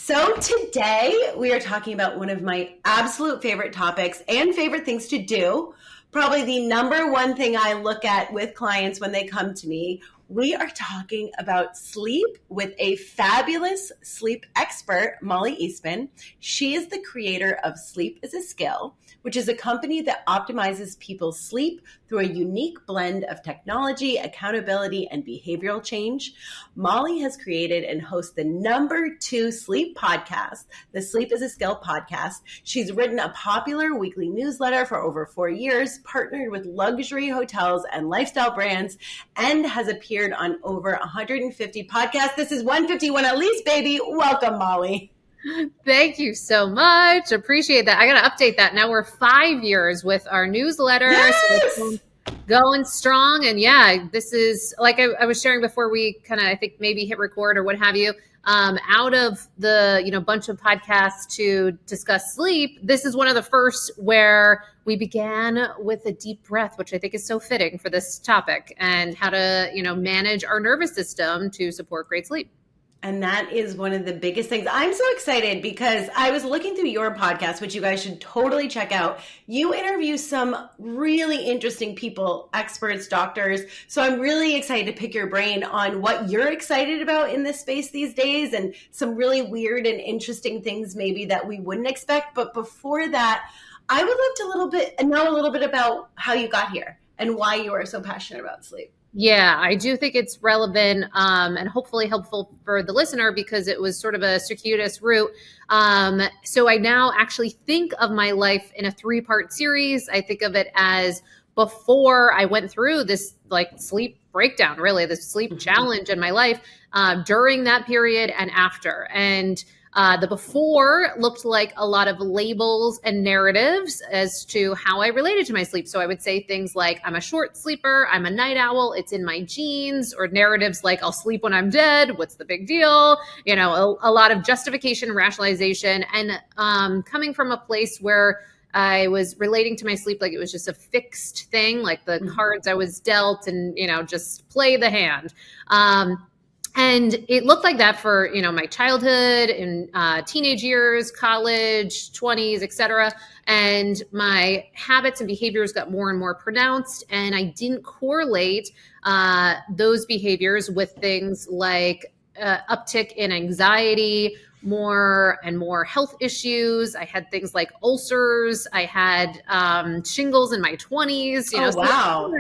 So today we are talking about one of my absolute favorite topics and favorite things to do. Probably the number one thing I look at with clients when they come to me. We are talking about sleep with a fabulous sleep expert, Mollie Eastman. She is the creator of Sleep is a Skill, which is a company that optimizes people's sleep through a unique blend of technology, accountability, and behavioral change. Mollie has created and hosts the #2 sleep podcast, the Sleep is a Skill podcast. She's written a popular weekly newsletter for over 4 years, partnered with luxury hotels and lifestyle brands, and has appeared on over 150 podcasts. This is 151 at least, baby. Welcome, Mollie. Thank you so much. Appreciate that. I got to update that. Now we're 5 years with our newsletter. Yes! So going strong. And yeah, this is like I was sharing before we kind of, I think maybe hit record or what have you. Out of the, bunch of podcasts to discuss sleep, this is one of the first where we began with a deep breath, which I think is so fitting for this topic, and how to, manage our nervous system to support great sleep. And that is one of the biggest things. I'm so excited because I was looking through your podcast, which you guys should totally check out. You interview some really interesting people, experts, doctors. So I'm really excited to pick your brain on what you're excited about in this space these days, and some really weird and interesting things maybe that we wouldn't expect. But before that, I would love to know a little bit about how you got here and why you are so passionate about sleep. Yeah, I do think it's relevant and hopefully helpful for the listener because it was sort of a circuitous route. So I now actually think of my life in a 3-part series. I think of it as before I went through this sleep breakdown, really, this sleep challenge in my life, during that period and after. And the before looked like a lot of labels and narratives as to how I related to my sleep. So I would say things like, I'm a short sleeper, I'm a night owl, it's in my genes, or narratives like, I'll sleep when I'm dead, what's the big deal? A lot of justification, rationalization, and coming from a place where I was relating to my sleep like it was just a fixed thing, like the cards I was dealt and, just play the hand. And it looked like that for, my childhood and teenage years, college, 20s, et cetera. And my habits and behaviors got more and more pronounced. And I didn't correlate those behaviors with things like uptick in anxiety, more and more health issues. I had things like ulcers. I had shingles in my 20s. Wow.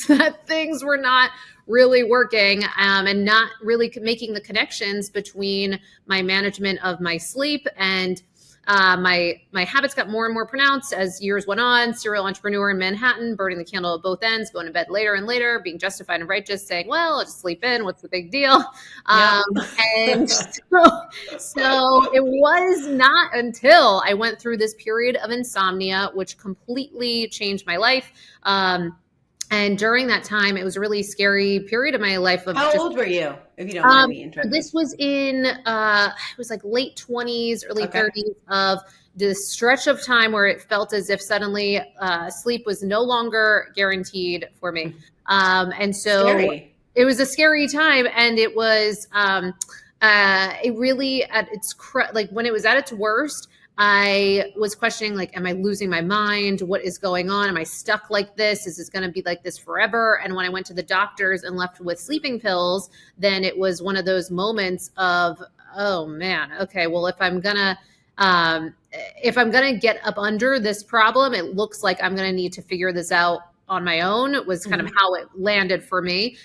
That things were not really working and not really making the connections between my management of my sleep and my habits got more and more pronounced as years went on. Serial entrepreneur in Manhattan, burning the candle at both ends, going to bed later and later, being justified and righteous, saying, well, I'll just sleep in. What's the big deal? Yeah. And so it was not until I went through this period of insomnia, which completely changed my life. And during that time, it was a really scary period of my life. How old were you, if you don't mind me interrupting? This was in, it was like late 20s, early 30s of this stretch of time where it felt as if suddenly sleep was no longer guaranteed for me. And so Scary. It was a scary time. And it was, it really at its, when it was at its worst, I was questioning, am I losing my mind? What is going on? Am I stuck like this? Is this going to be like this forever? And when I went to the doctors and left with sleeping pills, then it was one of those moments of, oh man, okay, well, if I'm going to get up under this problem, it looks like I'm going to need to figure this out on my own. It was kind of how it landed for me.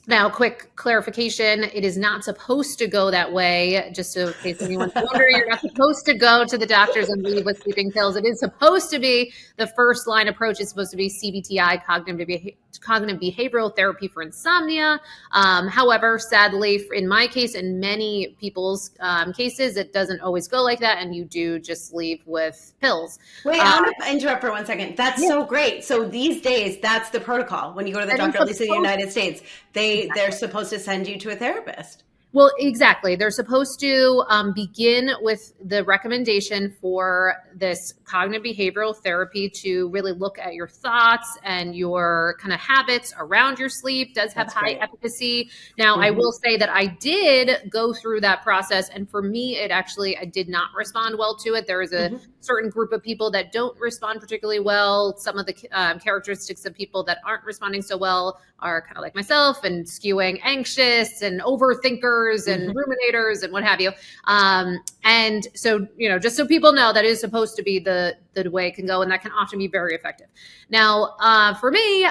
Now, quick clarification, it is not supposed to go that way. Just so in case anyone's wondering, you're not supposed to go to the doctors and leave with sleeping pills. It is supposed to be the first line approach. It's supposed to be CBTI, cognitive behavioral therapy for insomnia. However, sadly, in my case and many people's cases, it doesn't always go like that. And you do just leave with pills. Wait, I'm going to interrupt for 1 second. That's so great. So these days, that's the protocol. When you go to the doctor, at least in the United States, they're supposed to send you to a therapist. Well, exactly. They're supposed to begin with the recommendation for this cognitive behavioral therapy to really look at your thoughts and your kind of habits around your sleep. Does have That's high great. efficacy. Now, I will say that I did go through that process, and for me, I did not respond well to it. There is a certain group of people that don't respond particularly well. Some of the characteristics of people that aren't responding so well are kind of like myself and skewing anxious and overthinkers and ruminators and what have you. And so, just so people know, that is supposed to be the way it can go, and that can often be very effective. Now, for me,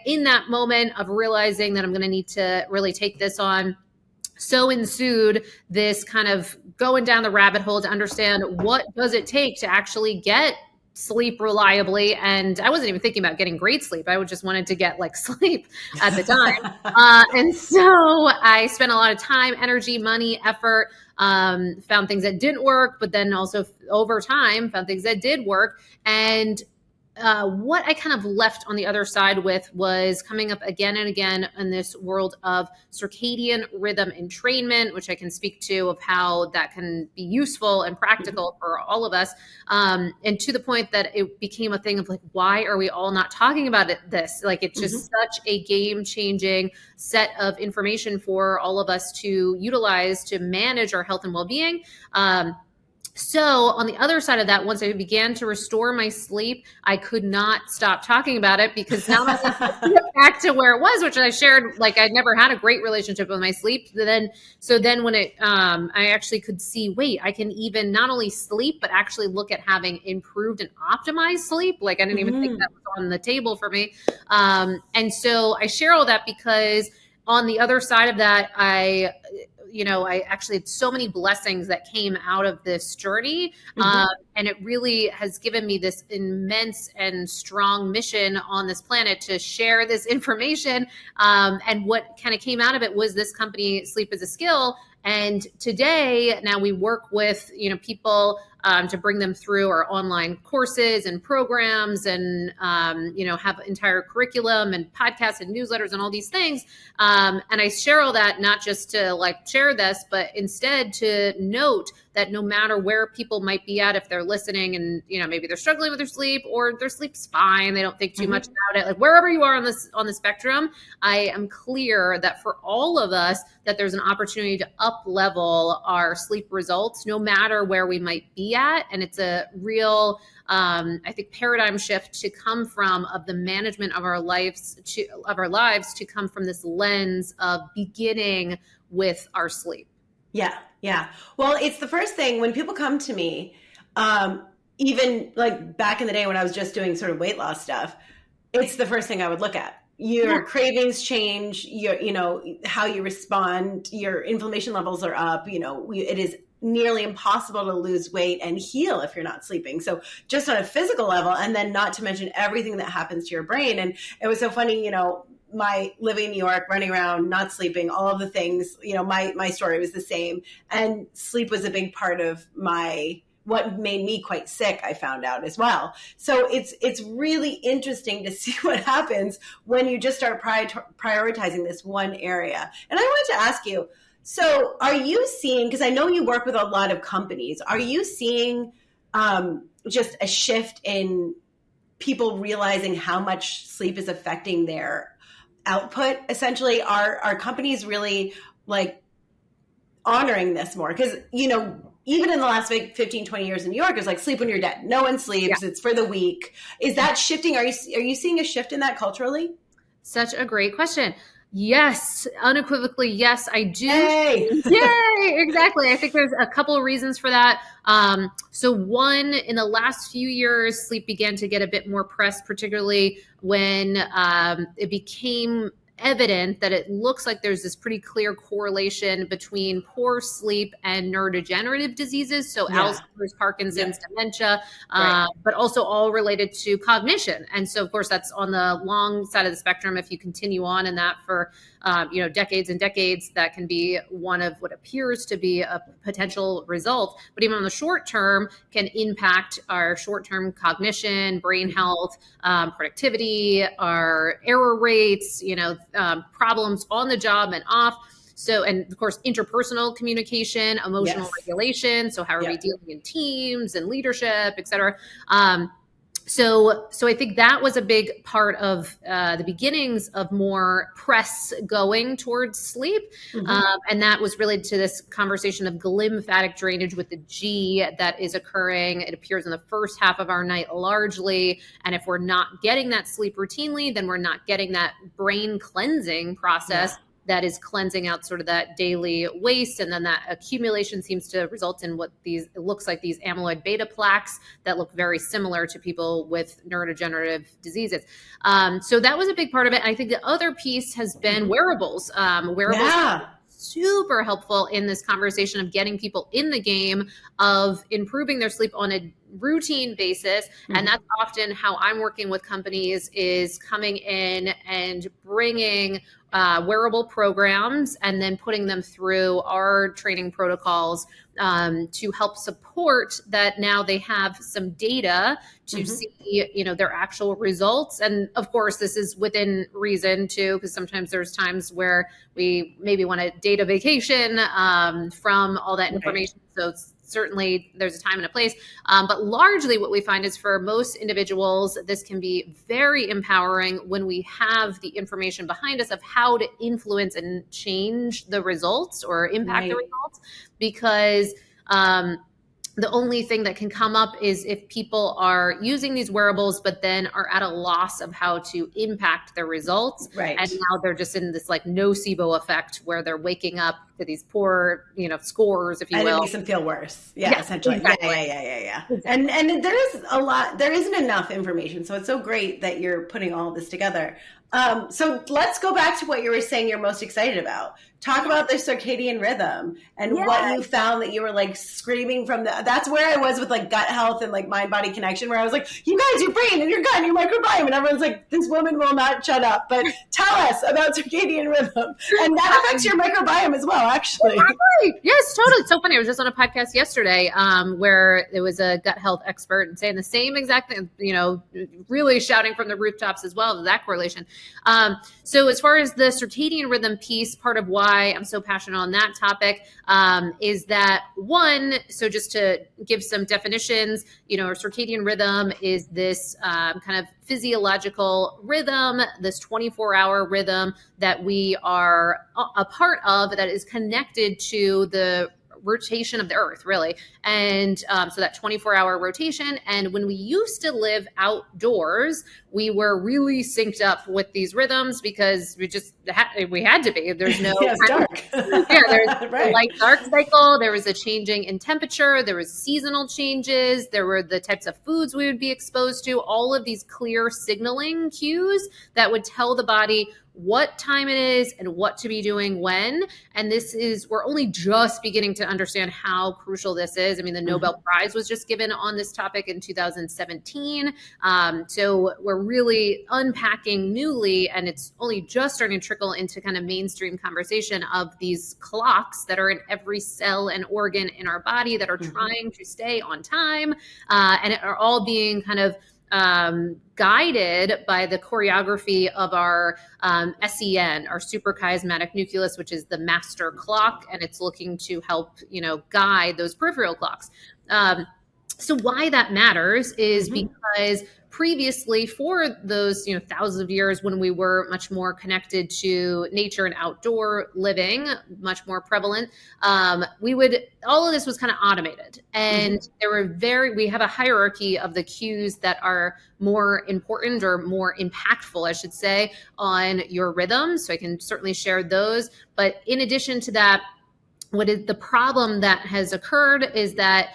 in that moment of realizing that I'm going to need to really take this on, so ensued this kind of going down the rabbit hole to understand what does it take to actually get sleep reliably. And I wasn't even thinking about getting great sleep. I just wanted to get sleep at the time. And so I spent a lot of time, energy, money, effort, found things that didn't work, but then also over time found things that did work. And what I kind of left on the other side with was coming up again and again in this world of circadian rhythm entrainment, which I can speak to, of how that can be useful and practical for all of us. And to the point that it became a thing of why are we all not talking about this? It's just such a game-changing set of information for all of us to utilize to manage our health and well-being. So on the other side of that, once I began to restore my sleep, I could not stop talking about it, because now I get back to where it was, which I shared, I'd never had a great relationship with my sleep. So then when I actually could see, wait, I can even not only sleep, but actually look at having improved and optimized sleep. I didn't even think that was on the table for me. And so I share all that because on the other side of that, I actually had so many blessings that came out of this journey. And it really has given me this immense and strong mission on this planet to share this information. And what kind of came out of it was this company, Sleep is a Skill. And today, now we work with, people to bring them through our online courses and programs and, have entire curriculum and podcasts and newsletters and all these things. And I share all that not just to share this, but instead to note that no matter where people might be at, if they're listening and, maybe they're struggling with their sleep or their sleep's fine, they don't think too much about it. Wherever you are on the spectrum, I am clear that for all of us, that there's an opportunity to up level our sleep results, no matter where we might be at. And it's a real, I think, paradigm shift to come from of the management of our lives to come from this lens of beginning with our sleep. Yeah. Yeah. Well, it's the first thing when people come to me, even back in the day when I was just doing sort of weight loss stuff, it's the first thing I would look at. Your cravings change, how you respond, your inflammation levels are up, it is nearly impossible to lose weight and heal if you're not sleeping. So just on a physical level, and then not to mention everything that happens to your brain. And it was so funny, my living in New York, running around, not sleeping, all of the things, my story was the same. And sleep was a big part of what made me quite sick, I found out as well. So it's really interesting to see what happens when you just start prioritizing this one area. And I wanted to ask you, so are you seeing, because I know you work with a lot of companies, are you seeing just a shift in people realizing how much sleep is affecting their output? Essentially, are companies really honoring this more? Because, even in the last 15, 20 years in New York, it's sleep when you're dead. No one sleeps. Yeah. It's for the weak. Is that shifting? Are you seeing a shift in that culturally? Such a great question. Yes, unequivocally, yes, I do. Yay! Yay, exactly. I think there's a couple of reasons for that. So one, in the last few years, sleep began to get a bit more press, particularly when it became evident that it looks like there's this pretty clear correlation between poor sleep and neurodegenerative diseases. So Alzheimer's, Parkinson's, dementia, but also all related to cognition. And so, of course, that's on the long side of the spectrum. If you continue on in that for, decades and decades, that can be one of what appears to be a potential result. But even on the short term, can impact our short-term cognition, brain health, productivity, our error rates, problems on the job and off. So, and of course, interpersonal communication, emotional regulation. So how are we dealing in teams and leadership, et cetera. So I think that was a big part of the beginnings of more press going towards sleep. And that was related to this conversation of glymphatic drainage with the G that is occurring. It appears in the first half of our night largely. And if we're not getting that sleep routinely, then we're not getting that brain cleansing process that is cleansing out sort of that daily waste. And then that accumulation seems to result in it looks like these amyloid beta plaques that look very similar to people with neurodegenerative diseases. So that was a big part of it. And I think the other piece has been wearables. Super helpful in this conversation of getting people in the game of improving their sleep on a routine basis. And that's often how I'm working with companies, is coming in and bringing wearable programs and then putting them through our training protocols to help support that. Now they have some data to see, their actual results. And of course, this is within reason too, because sometimes there's times where we maybe want a data vacation from all that information. So certainly there's a time and a place. But largely what we find is for most individuals, this can be very empowering when we have the information behind us of how to influence and change the results or impact the results. Because the only thing that can come up is if people are using these wearables, but then are at a loss of how to impact their results. And now they're just in this like nocebo effect where they're waking up to these poor, scores, if you will. And it makes them feel worse. Essentially. Exactly. Exactly. And there isn't enough information. So it's so great that you're putting all of this together. So let's go back to what you were saying you're most excited about. Talk about the circadian rhythm and what you found that you were like screaming from that's where I was with like gut health and like mind body connection, where I was like, you guys, your brain and your gut and your microbiome. And everyone's like, this woman will not shut up, but tell us about circadian rhythm. And that affects your microbiome as well, actually. Yes, totally. It's so funny. I was just on a podcast yesterday where there was a gut health expert and saying the same exact thing, really shouting from the rooftops as well, that correlation. So as far as the circadian rhythm piece, part of why I'm so passionate on that topic is that so just to give some definitions, our circadian rhythm is this kind of physiological rhythm, this 24-hour rhythm that we are a part of that is connected to the rotation of the earth, really. And so that 24-hour rotation. And when we used to live outdoors, we were really synced up with these rhythms because we had to be. There's no it's dark. There's a light dark cycle. There was a changing in temperature. There was seasonal changes. There were the types of foods we would be exposed to. All of these clear signaling cues that would tell the body what time it is and what to be doing when. And we're only just beginning to understand how crucial this is. I mean, the Nobel Prize was just given on this topic in 2017. So we're really unpacking newly, and it's only just starting to trickle into kind of mainstream conversation of these clocks that are in every cell and organ in our body that are trying to stay on time and are all being kind of guided by the choreography of our SEN, our suprachiasmatic nucleus, which is the master clock, and it's looking to help, guide those peripheral clocks. So why that matters is because previously, for those thousands of years when we were much more connected to nature and outdoor living, much more prevalent, all of this was kind of automated, and we have a hierarchy of the cues that are more important or more impactful, I should say, on your rhythm. So I can certainly share those. But in addition to that, the problem that has occurred is that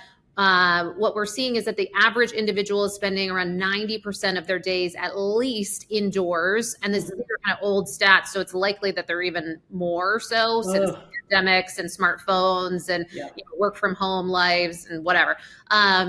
what we're seeing is that the average individual is spending around 90% of their days at least indoors. And this is kind of old stats, so it's likely that they're even more so since pandemics and smartphones and work from home lives and whatever.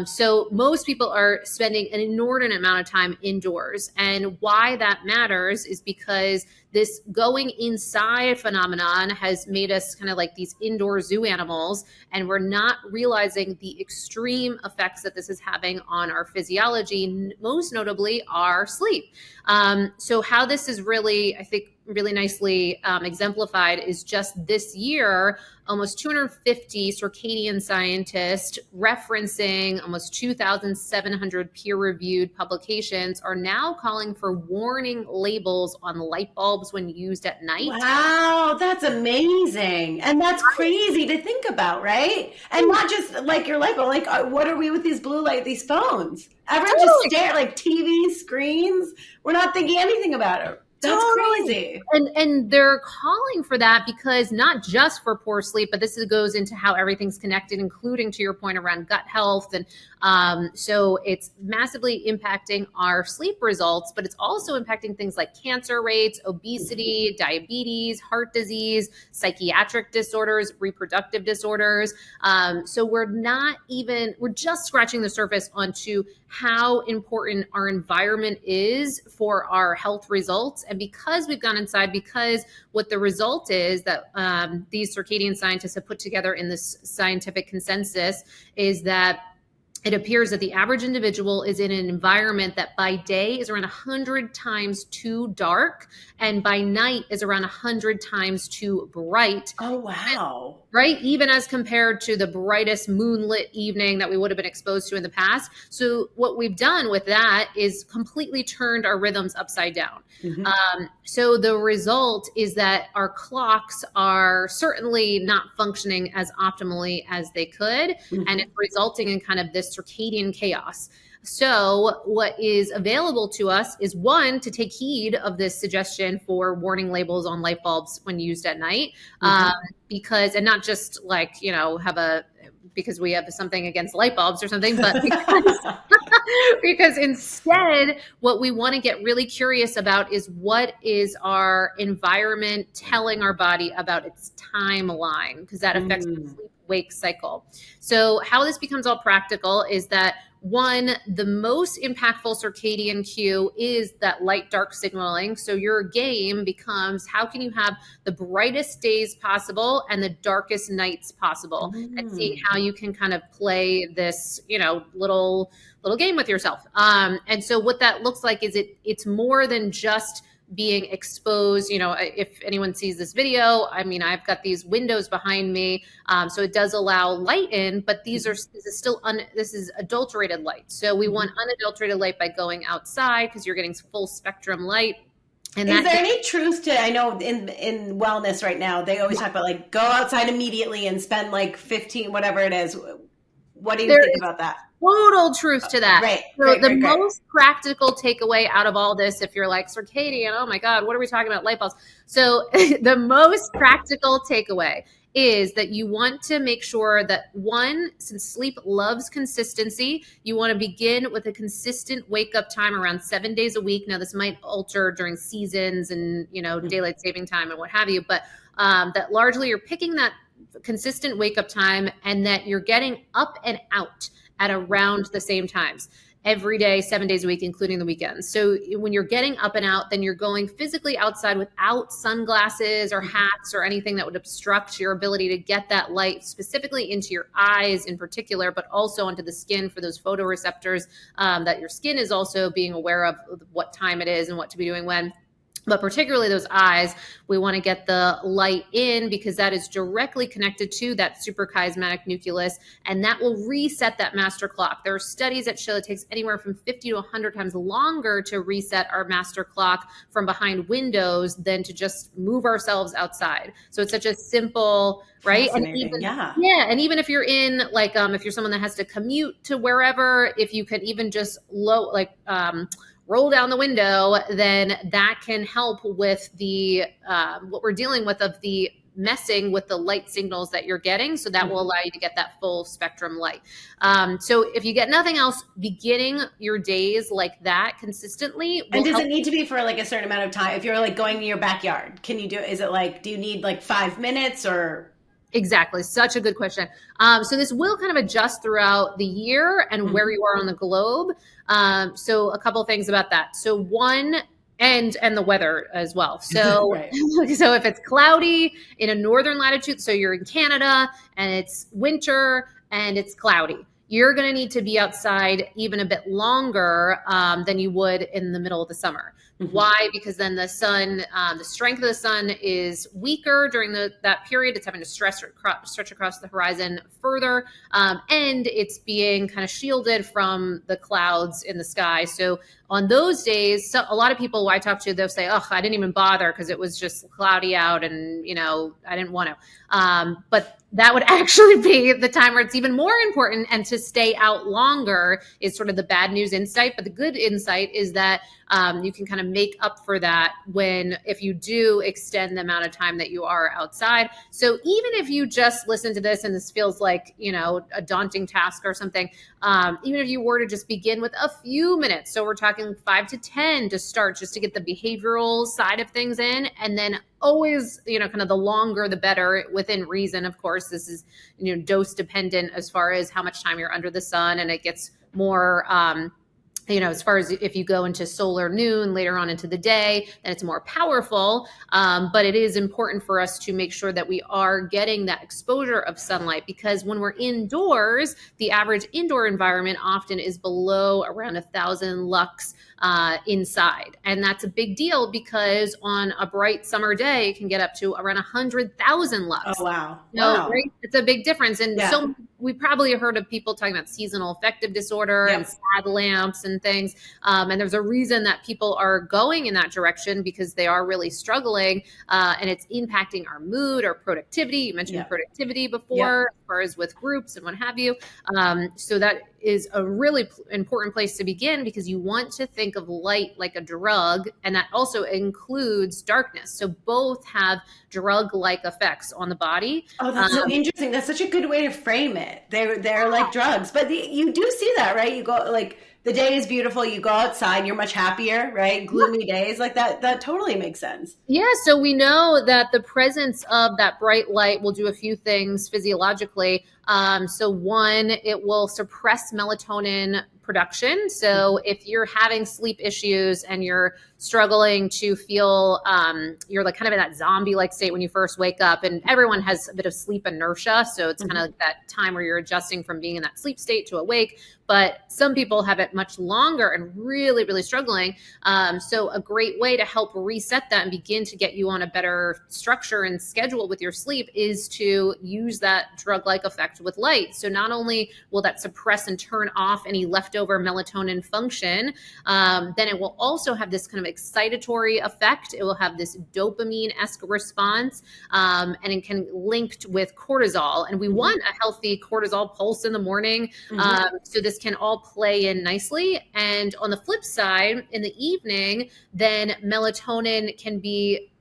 So most people are spending an inordinate amount of time indoors. And why that matters is because this going inside phenomenon has made us kind of like these indoor zoo animals, and we're not realizing the extreme effects that this is having on our physiology, most notably our sleep. So how this is really, I think, really nicely exemplified is just this year, almost 250 circadian scientists referencing almost 2,700 peer-reviewed publications are now calling for warning labels on light bulbs when used at night. Wow, that's amazing. And that's crazy to think about, right? And not just like your light bulb, like what are we with these blue light, these phones? Everyone just stare like TV screens. We're not thinking anything about it. That's crazy. And they're calling for that because not just for poor sleep, but this goes into how everything's connected, including to your point around gut health. And so it's massively impacting our sleep results, but it's also impacting things like cancer rates, obesity, diabetes, heart disease, psychiatric disorders, reproductive disorders. So we're just scratching the surface onto how important our environment is for our health results. And because we've gone inside, because what the result is that these circadian scientists have put together in this scientific consensus is that it appears that the average individual is in an environment that by day is around 100 times too dark and by night is around 100 times too bright. Oh, wow. Right? Even as compared to the brightest moonlit evening that we would have been exposed to in the past. So what we've done with that is completely turned our rhythms upside down. Mm-hmm. So the result is that our clocks are certainly not functioning as optimally as they could. Mm-hmm. And it's resulting in kind of this circadian chaos. So what is available to us is one, to take heed of this suggestion for warning labels on light bulbs when used at night. Mm-hmm. Because, and not just like, because we have something against light bulbs or something, but because instead what we want to get really curious about is what is our environment telling our body about its timeline, because that affects the sleep-wake cycle. So how this becomes all practical is that one, the most impactful circadian cue is that light-dark signaling. So your game becomes how can you have the brightest days possible and the darkest nights possible, and see how you can kind of play this, little game with yourself. And so what that looks like is it's more than just being exposed. If anyone sees this video, I've got these windows behind me. So it does allow light in, but this is adulterated light. So we want unadulterated light by going outside because you're getting full spectrum light. And is there any truth to, I know in wellness right now, they always talk about like go outside immediately and spend like 15, whatever it is. What do you think about that? Total truth to that. Right. So the most practical takeaway out of all this, if you're like circadian, oh my God, what are we talking about? Light bulbs. So the most practical takeaway is that you want to make sure that one, since sleep loves consistency, you want to begin with a consistent wake up time around 7 days a week. Now this might alter during seasons and, daylight saving time and what have you, but that largely you're picking that consistent wake up time and that you're getting up and out at around the same times every day, 7 days a week, including the weekends. So when you're getting up and out, then you're going physically outside without sunglasses or hats or anything that would obstruct your ability to get that light specifically into your eyes in particular, but also onto the skin for those photoreceptors that your skin is also being aware of what time it is and what to be doing when. But particularly those eyes, we want to get the light in because that is directly connected to that suprachiasmatic nucleus, and that will reset that master clock. There are studies that show it takes anywhere from 50 to 100 times longer to reset our master clock from behind windows than to just move ourselves outside. So it's such a simple, right? And even, and even if you're in like, if you're someone that has to commute to wherever, if you could even just roll down the window, then that can help with the what we're dealing with of the messing with the light signals that you're getting. So that will allow you to get that full spectrum light. So if you get nothing else, beginning your days like that consistently. And does it need to be for like a certain amount of time? If you're like going to your backyard, can you do it? Is it like, do you need like 5 minutes or? Exactly. Such a good question. So this will kind of adjust throughout the year and where you are on the globe. So a couple things about that. So one, and the weather as well. So, so if it's cloudy in a northern latitude, so you're in Canada and it's winter and it's cloudy, you're going to need to be outside even a bit longer than you would in the middle of the summer. Why? Because then the sun, the strength of the sun is weaker during that period. It's having to stretch across the horizon further, and it's being kind of shielded from the clouds in the sky. So on those days, a lot of people I talk to, they'll say, "Oh, I didn't even bother because it was just cloudy out, and I didn't want to." But that would actually be the time where it's even more important, and to stay out longer is sort of the bad news insight. But the good insight is that you can kind of make up for that if you do extend the amount of time that you are outside. So even if you just listen to this and this feels like, a daunting task or something, even if you were to just begin with a few minutes, so we're talking 5 to 10 to start, just to get the behavioral side of things in, and then always, kind of the longer the better, within reason. Of course, this is, dose dependent as far as how much time you're under the sun, and it gets more, as far as if you go into solar noon later on into the day, then it's more powerful. But it is important for us to make sure that we are getting that exposure of sunlight, because when we're indoors, the average indoor environment often is below around 1,000 lux inside. And that's a big deal, because on a bright summer day, it can get up to around 100,000 lux. Oh, wow. Wow. Right? It's a big difference. And Yeah. so we probably heard of people talking about seasonal affective disorder and sad lamps and things. And there's a reason that people are going in that direction, because they are really struggling, and it's impacting our mood, our productivity. You mentioned productivity before, as far as with groups and what have you. So that is a really important place to begin, because you want to think of light like a drug, and that also includes darkness. So both have drug-like effects on the body. Oh, that's so interesting. That's such a good way to frame it. They're like drugs, but you do see that, right? You go, like, the day is beautiful, you go outside, you're much happier, right? Gloomy days, like that totally makes sense. Yeah, so we know that the presence of that bright light will do a few things physiologically. So one, it will suppress melatonin production. So if you're having sleep issues and you're struggling to feel, you're like kind of in that zombie-like state when you first wake up, and everyone has a bit of sleep inertia. So it's kind of like that time where you're adjusting from being in that sleep state to awake. But some people have it much longer and really, really struggling. So a great way to help reset that and begin to get you on a better structure and schedule with your sleep is to use that drug-like effect with light. So not only will that suppress and turn off any leftover melatonin function, then it will also have this kind of excitatory effect. It will have this dopamine-esque response, and it can linked with cortisol. And we want a healthy cortisol pulse in the morning. So this can all play in nicely. And on the flip side, in the evening, then melatonin can be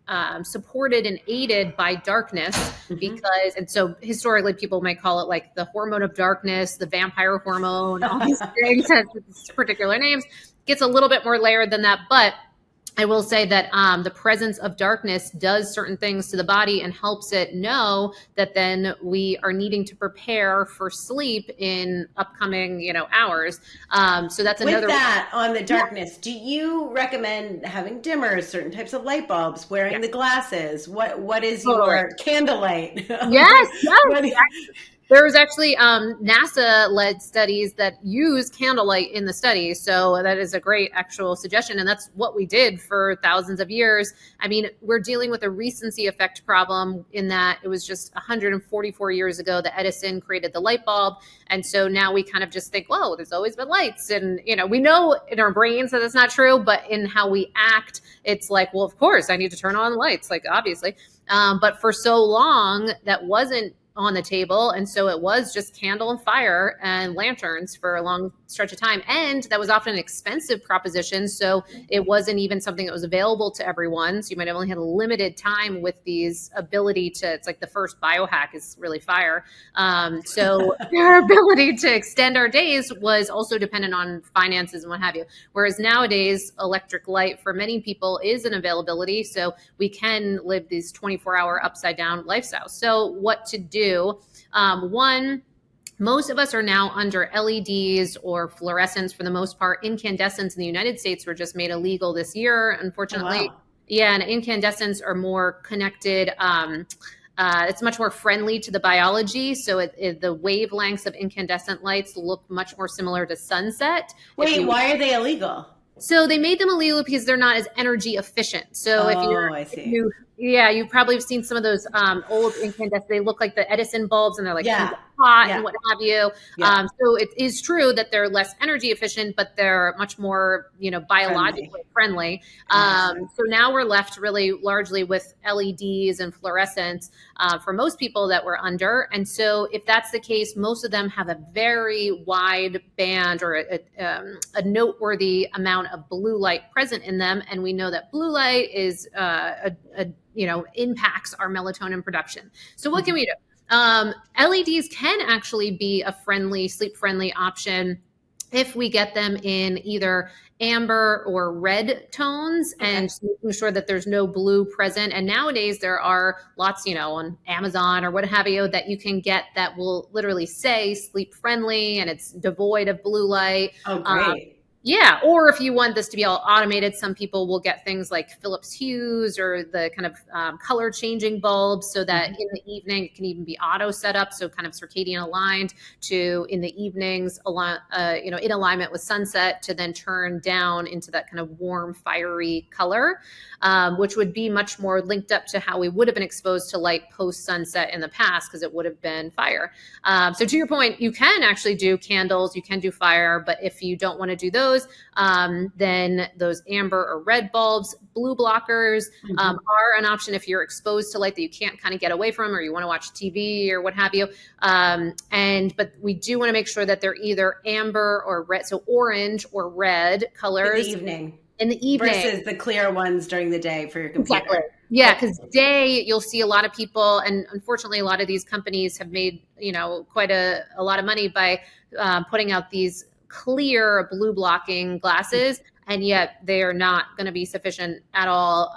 supported and aided by darkness, because, and so historically people might call it like the hormone of darkness, the vampire hormone, all these things have particular names. Gets a little bit more layered than that, but I will say that the presence of darkness does certain things to the body and helps it know that then we are needing to prepare for sleep in upcoming, hours. So that's another. With that, on the darkness, do you recommend having dimmers, certain types of light bulbs, wearing the glasses? What is your candlelight? Yes. There was actually NASA-led studies that use candlelight in the study. So that is a great actual suggestion. And that's what we did for thousands of years. I mean, we're dealing with a recency effect problem in that it was just 144 years ago that Edison created the light bulb. And so now we kind of just think, whoa, there's always been lights. And, we know in our brains that that's not true, but in how we act, it's like, well, of course, I need to turn on the lights, like obviously. But for so long, that wasn't on the table. And so it was just candle and fire and lanterns for a long stretch of time. And that was often an expensive proposition. So it wasn't even something that was available to everyone. So you might have only had a limited time with these ability to, it's like the first biohack is really fire. So our ability to extend our days was also dependent on finances and what have you. Whereas nowadays, electric light for many people is an availability. So we can live these 24-hour upside down lifestyles. So what to do? One, most of us are now under LEDs or fluorescents for the most part. Incandescents in the United States were just made illegal this year, unfortunately. Oh, wow. Yeah, and incandescents are more connected. It's much more friendly to the biology. So the wavelengths of incandescent lights look much more similar to sunset. Wait, why are they illegal? So they made them illegal because they're not as energy efficient. So I if see. you, yeah, you probably have seen some of those old incandescent. They look like the Edison bulbs, and they're like can Yeah. get hot and Yeah. what have you. Yeah. So it is true that they're less energy efficient, but they're much more, Friendly. biologically friendly. Interesting. So now we're left really largely with LEDs and fluorescents for most people that we're under. And so if that's the case, most of them have a very wide band or a noteworthy amount of blue light present in them. And we know that blue light is impacts our melatonin production. So what can we do? LEDs can actually be a sleep friendly option if we get them in either amber or red tones and making sure that there's no blue present. And nowadays there are lots, on Amazon or what have you, that you can get that will literally say sleep friendly and it's devoid of blue light. Oh, great. Yeah, or if you want this to be all automated, some people will get things like Philips Hues or the kind of color changing bulbs so that in the evening it can even be auto set up, so kind of circadian aligned to in the evenings, in alignment with sunset to then turn down into that kind of warm, fiery color, which would be much more linked up to how we would have been exposed to light post sunset in the past because it would have been fire. So to your point, you can actually do candles, you can do fire, but if you don't want to do those, then those amber or red bulbs, blue blockers are an option if you're exposed to light that you can't kind of get away from, or you want to watch TV or what have you. But we do want to make sure that they're either amber or red, so orange or red colors. In the evening. Versus the clear ones during the day for your computer. Exactly. Yeah, because day you'll see a lot of people, and unfortunately a lot of these companies have made, quite a lot of money by putting out these clear blue blocking glasses, and yet they are not going to be sufficient at all.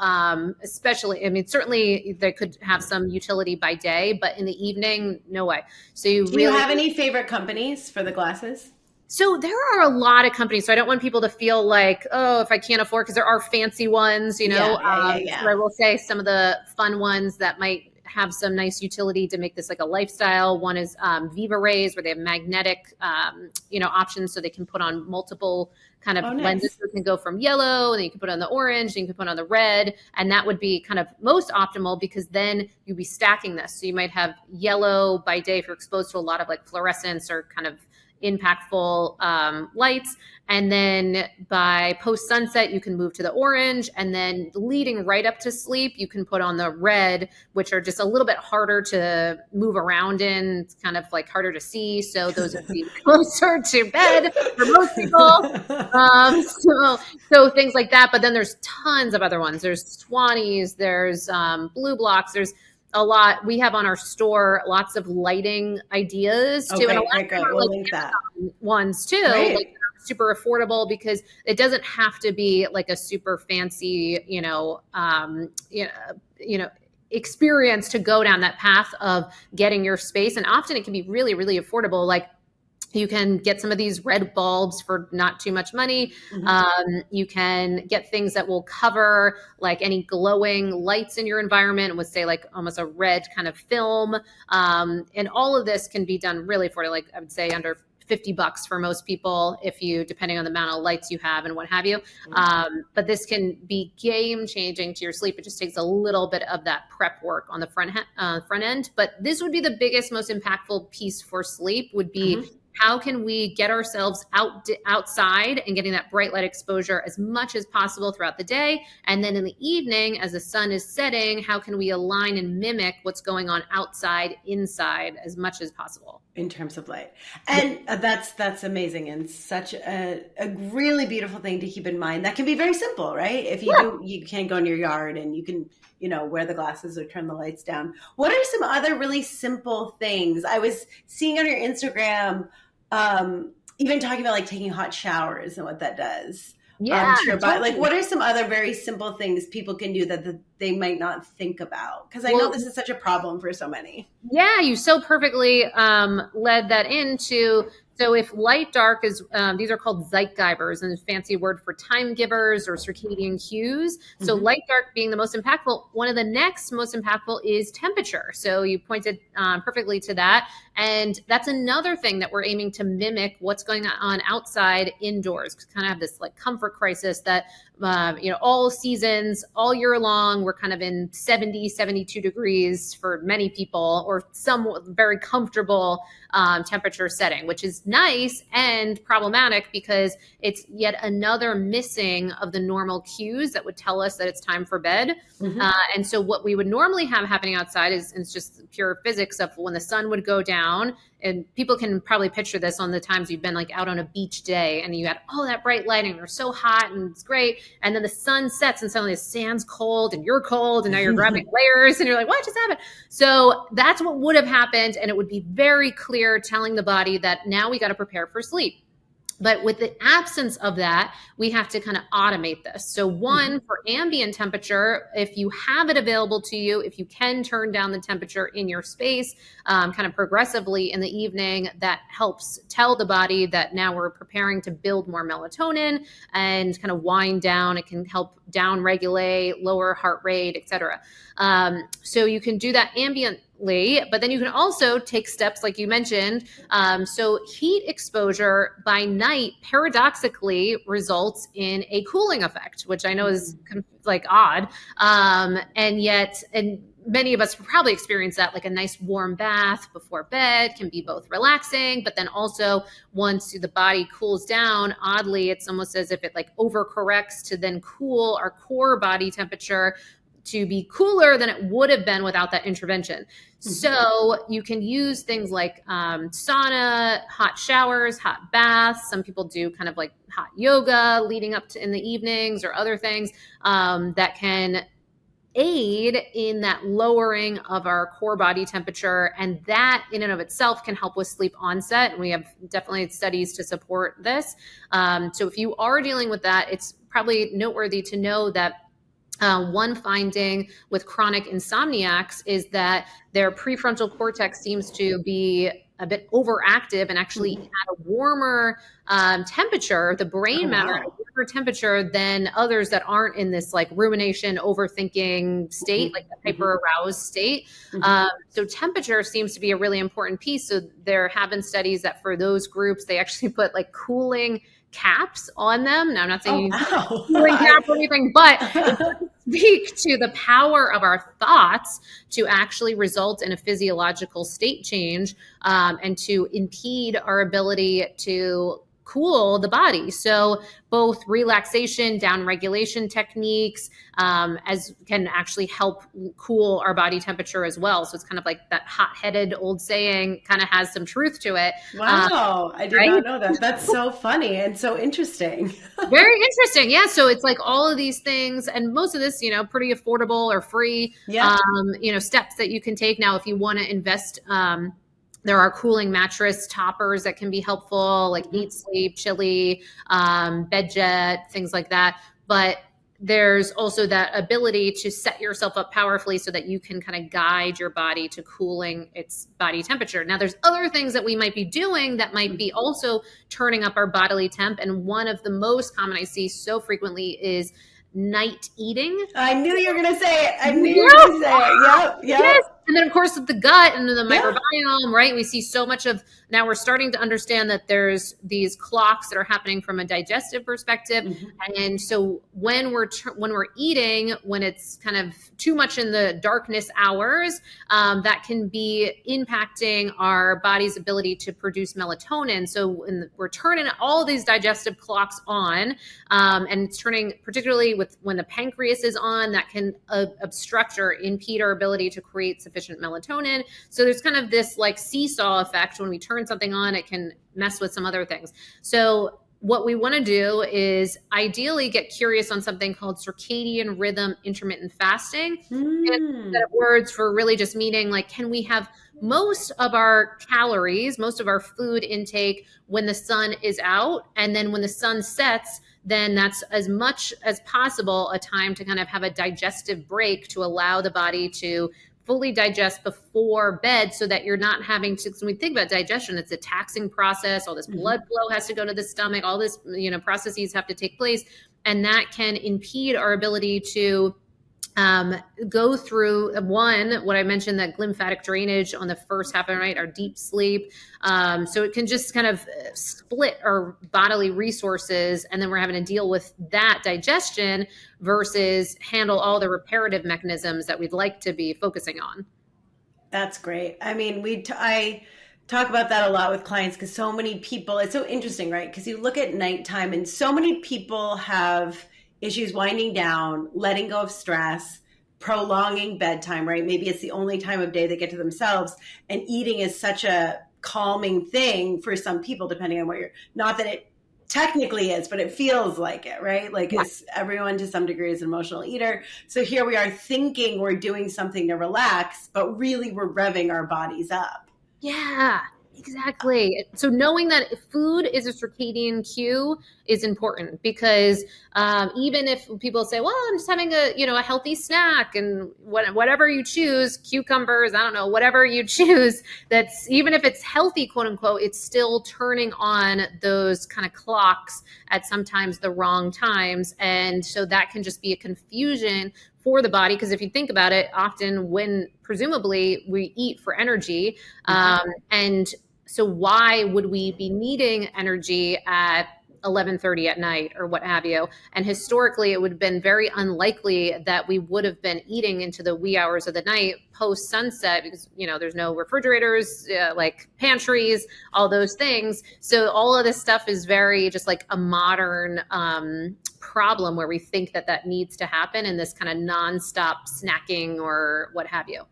Especially, certainly they could have some utility by day, but in the evening, no way. So do you have any favorite companies for the glasses? So there are a lot of companies. So I don't want people to feel like, oh, if I can't afford, because there are fancy ones, So I will say some of the fun ones that might have some nice utility to make this like a lifestyle. One is Viva Rays, where they have magnetic, options, so they can put on multiple kind of lenses. So it can go from yellow, and then you can put on the orange, and you can put on the red, and that would be kind of most optimal because then you'd be stacking this. So you might have yellow by day if you're exposed to a lot of like fluorescence or kind of impactful lights. And then by post sunset, you can move to the orange, and then leading right up to sleep, you can put on the red, which are just a little bit harder to move around in. It's kind of like harder to see. So those would be closer to bed for most people. So things like that. But then there's tons of other ones. There's Swannies, there's blue blocks, there's a lot. We have on our store lots of lighting ideas too, and a lot of we'll link that. Ones too, like super affordable because it doesn't have to be like a super fancy, experience to go down that path of getting your space. And often it can be really, really affordable. Like you can get some of these red bulbs for not too much money. You can get things that will cover like any glowing lights in your environment with, say, like almost a red kind of film. And all of this can be done really for, like, I would say under $50 for most people, depending on the amount of lights you have and what have you. But this can be game changing to your sleep. It just takes a little bit of that prep work on the front end. But this would be the biggest, most impactful piece for sleep would be how can we get ourselves outside and getting that bright light exposure as much as possible throughout the day? And then in the evening, as the sun is setting, how can we align and mimic what's going on outside, inside as much as possible? In terms of light. And that's amazing and such a really beautiful thing to keep in mind. That can be very simple, right? If you can go in your yard and you can, wear the glasses or turn the lights down. What are some other really simple things? I was seeing on your Instagram, even talking about like taking hot showers and what that does. Totally. Like, what are some other very simple things people can do that they might not think about? Because I know this is such a problem for so many. Yeah, you so perfectly led that into So if light dark is, these are called Zeitgebers, and a fancy word for time givers or circadian cues. So Mm-hmm. light dark being the most impactful, one of the next most impactful is temperature. So you pointed perfectly to that. And that's another thing that we're aiming to mimic what's going on outside indoors. Kind of have this like comfort crisis that, all seasons, all year long, we're kind of in 70, 72 degrees for many people, or some very comfortable temperature setting, which is nice and problematic because it's yet another missing of the normal cues that would tell us that it's time for bed. Mm-hmm. And so what we would normally have happening outside is just pure physics of when the sun would go down. And people can probably picture this on the times you've been like out on a beach day and you had all that bright lighting, you're so hot and it's great. And then the sun sets and suddenly the sand's cold and you're cold and now you're grabbing layers and you're like, what just happened? So that's what would have happened. And it would be very clear telling the body that now we got to prepare for sleep. But with the absence of that, we have to kind of automate this. So one, for ambient temperature, if you have it available to you, if you can turn down the temperature in your space kind of progressively in the evening, that helps tell the body that now we're preparing to build more melatonin and kind of wind down. It can help down regulate, lower heart rate, et cetera. So you can do that ambiently, but then you can also take steps like you mentioned. So heat exposure by night paradoxically results in a cooling effect, which I know is like odd. And many of us probably experience that, like a nice warm bath before bed can be both relaxing, but then also once the body cools down, oddly, it's almost as if it like overcorrects to then cool our core body temperature to be cooler than it would have been without that intervention. So you can use things like sauna, hot showers, hot baths. Some people do kind of like hot yoga leading up to in the evenings or other things that can aid in that lowering of our core body temperature. And that in and of itself can help with sleep onset. And we have definitely studies to support this. So if you are dealing with that, it's probably noteworthy to know that one finding with chronic insomniacs is that their prefrontal cortex seems to be a bit overactive and actually at a warmer temperature, the brain matter at a warmer temperature than others that aren't in this like rumination, overthinking state, like the hyper aroused state. So temperature seems to be a really important piece. So there have been studies that for those groups, they actually put like cooling caps on them. Now, I'm not saying cooling cap or anything, but it does speak to the power of our thoughts to actually result in a physiological state change and to impede our ability to cool the body. So both relaxation, down regulation techniques as can actually help cool our body temperature as well. So it's kind of like that hot-headed old saying kind of has some truth to it. Wow. I did not know that. That's so funny and so interesting. Very interesting. Yeah. So it's like all of these things and most of this, pretty affordable or free, steps that you can take now if you want to invest. There are cooling mattress toppers that can be helpful, like Eat Sleep, Chili, Bed Jet, things like that. But there's also that ability to set yourself up powerfully so that you can kind of guide your body to cooling its body temperature. Now, there's other things that we might be doing that might be also turning up our bodily temp. And one of the most common I see so frequently is night eating. I knew you were going to say it. I knew you were going to say it. Yep. Yes. And then, of course, with the gut and the microbiome, right? We see so much of now we're starting to understand that there's these clocks that are happening from a digestive perspective. And so when we're eating, when it's kind of too much in the darkness hours, that can be impacting our body's ability to produce melatonin. So when we're turning all these digestive clocks on, and it's turning particularly when the pancreas is on, that can obstruct or impede our ability to create sufficient melatonin. So there's kind of this like seesaw effect. When we turn something on, it can mess with some other things. So what we want to do is ideally get curious on something called circadian rhythm intermittent fasting. And set of words for really just meaning like, can we have most of our calories, most of our food intake when the sun is out, and then when the sun sets, then that's as much as possible a time to kind of have a digestive break to allow the body to fully digest before bed so that you're not having to, when we think about digestion, it's a taxing process. All this blood flow has to go to the stomach, all this, processes have to take place. And that can impede our ability to go through what I mentioned, that lymphatic drainage on the first half of the night, our deep sleep. So it can just kind of split our bodily resources, and then we're having to deal with that digestion versus handle all the reparative mechanisms that we'd like to be focusing on. That's great. I mean, I talk about that a lot with clients because so many people, it's so interesting, right? Because you look at nighttime and so many people have issues winding down, letting go of stress, prolonging bedtime, right? Maybe it's the only time of day they get to themselves. And eating is such a calming thing for some people, depending on what not that it technically is, but it feels like it, right? Like everyone to some degree is an emotional eater. So here we are thinking we're doing something to relax, but really we're revving our bodies up. Yeah, exactly. So knowing that food is a circadian cue is important, because even if people say, well, I'm just having a healthy snack, and whatever you choose, cucumbers, I don't know, whatever you choose, that's, even if it's healthy, quote unquote, it's still turning on those kind of clocks at sometimes the wrong times. And so that can just be a confusion for the body, because if you think about it, often when presumably we eat for energy, and so why would we be needing energy at 11:30 at night or what have you? And historically, it would have been very unlikely that we would have been eating into the wee hours of the night post sunset, because there's no refrigerators, like pantries, all those things. So all of this stuff is very just like a modern problem where we think that needs to happen in this kind of nonstop snacking or what have you.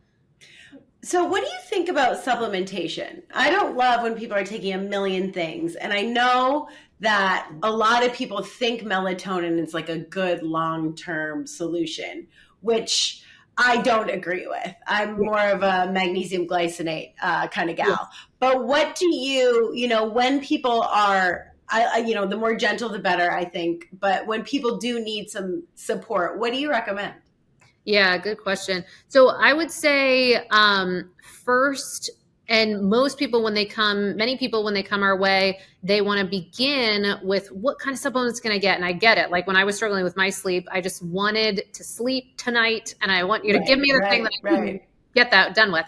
So what do you think about supplementation? I don't love when people are taking a million things. And I know that a lot of people think melatonin is like a good long-term solution, which I don't agree with. I'm more of a magnesium glycinate kind of gal. Yes. But what do when people are, the more gentle, the better, I think. But when people do need some support, what do you recommend? Yeah, good question. So I would say first, and many people when they come our way, they want to begin with what kind of supplements can I get? And I get it. Like when I was struggling with my sleep, I just wanted to sleep tonight, and I want you to give me the thing that I can get that done with.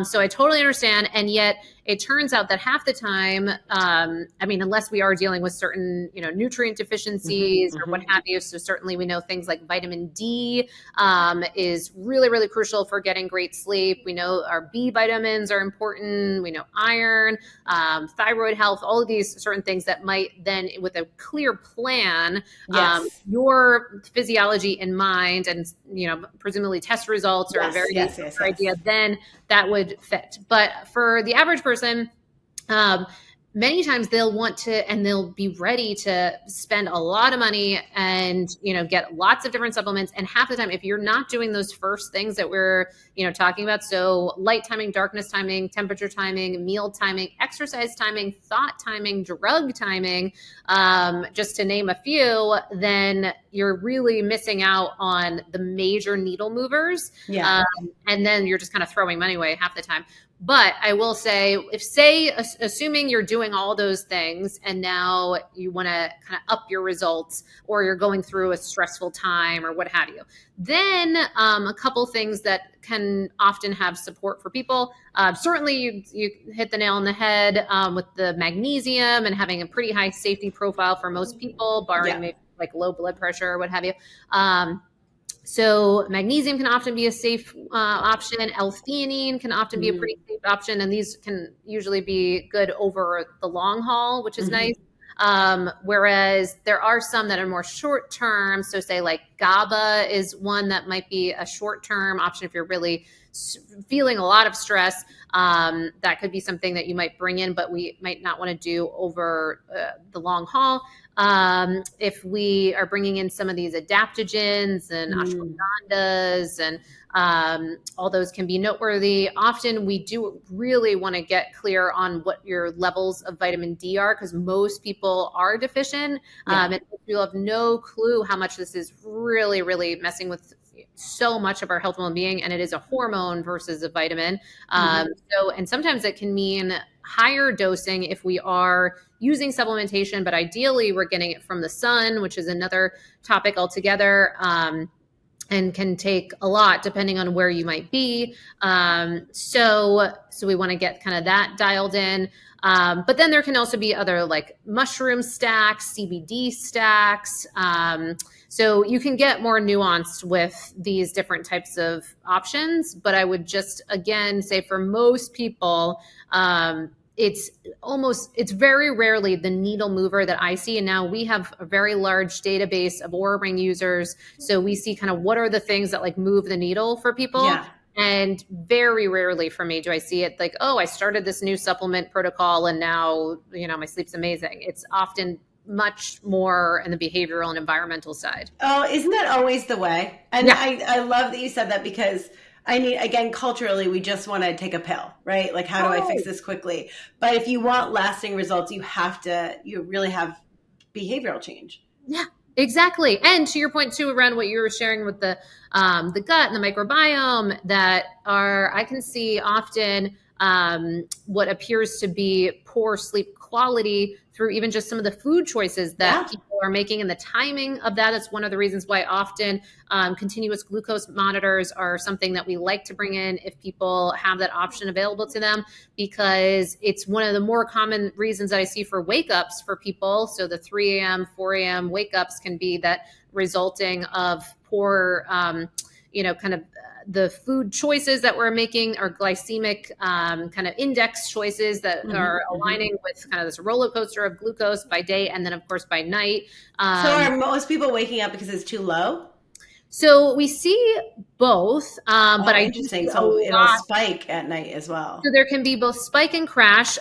So I totally understand. And yet it turns out that half the time, unless we are dealing with certain, nutrient deficiencies or what have you. So certainly we know things like vitamin D is really, really crucial for getting great sleep. We know our B vitamins are important. We know iron, thyroid health, all of these certain things that might then, with a clear plan, your physiology in mind, and, presumably test results are a very good idea, then that would fit. But for the average person, many times they'll want to, and they'll be ready to spend a lot of money and, get lots of different supplements. And half the time, if you're not doing those first things that we're, talking about, so light timing, darkness timing, temperature timing, meal timing, exercise timing, thought timing, drug timing, just to name a few, then you're really missing out on the major needle movers. Yeah. And then you're just kind of throwing money away half the time. But I will say, assuming you're doing all those things and now you want to kind of up your results, or you're going through a stressful time or what have you, then a couple things that can often have support for people. Certainly you hit the nail on the head with the magnesium and having a pretty high safety profile for most people, barring maybe like low blood pressure or what have you. So magnesium can often be a safe option. L-theanine can often be a pretty safe option. And these can usually be good over the long haul, which is nice. Whereas there are some that are more short term. So say like GABA is one that might be a short term option if you're really feeling a lot of stress. That could be something that you might bring in, but we might not want to do over the long haul. If we are bringing in some of these adaptogens and ashwagandhas and all those can be noteworthy. Often we do really want to get clear on what your levels of vitamin D are, because most people are deficient. And you'll have no clue how much this is really, really messing with so much of our health and well-being, and it is a hormone versus a vitamin. And sometimes it can mean higher dosing if we are using supplementation, but ideally we're getting it from the sun, which is another topic altogether. And can take a lot depending on where you might be. So we want to get kind of that dialed in. But then there can also be other like mushroom stacks, CBD stacks. So you can get more nuanced with these different types of options. But I would just, again, say for most people, it's very rarely the needle mover that I see. And now we have a very large database of Oura Ring users. So we see kind of what are the things that like move the needle for people. Yeah. And very rarely for me do I see it like, oh, I started this new supplement protocol and now, my sleep's amazing. It's often much more in the behavioral and environmental side. Oh, isn't that always the way? And yeah. I love that you said that, because again, culturally, we just want to take a pill, right? Like, how do I fix this quickly? But if you want lasting results, you really have behavioral change. Yeah, exactly. And to your point too, around what you were sharing with the gut and the microbiome, I can see often what appears to be poor sleep quality through even just some of the food choices that people are making, and the timing of that. That's one of the reasons why often continuous glucose monitors are something that we like to bring in if people have that option available to them, because it's one of the more common reasons that I see for wake ups for people. So the 3 a.m., 4 a.m. wake ups can be that resulting of poor, kind of the food choices that we're making, are glycemic kind of index choices that are aligning with kind of this roller coaster of glucose by day and then of course by night. So are most people waking up because it's too low? So we see both, but interesting. So it'll spike at night as well. So there can be both spike and crash.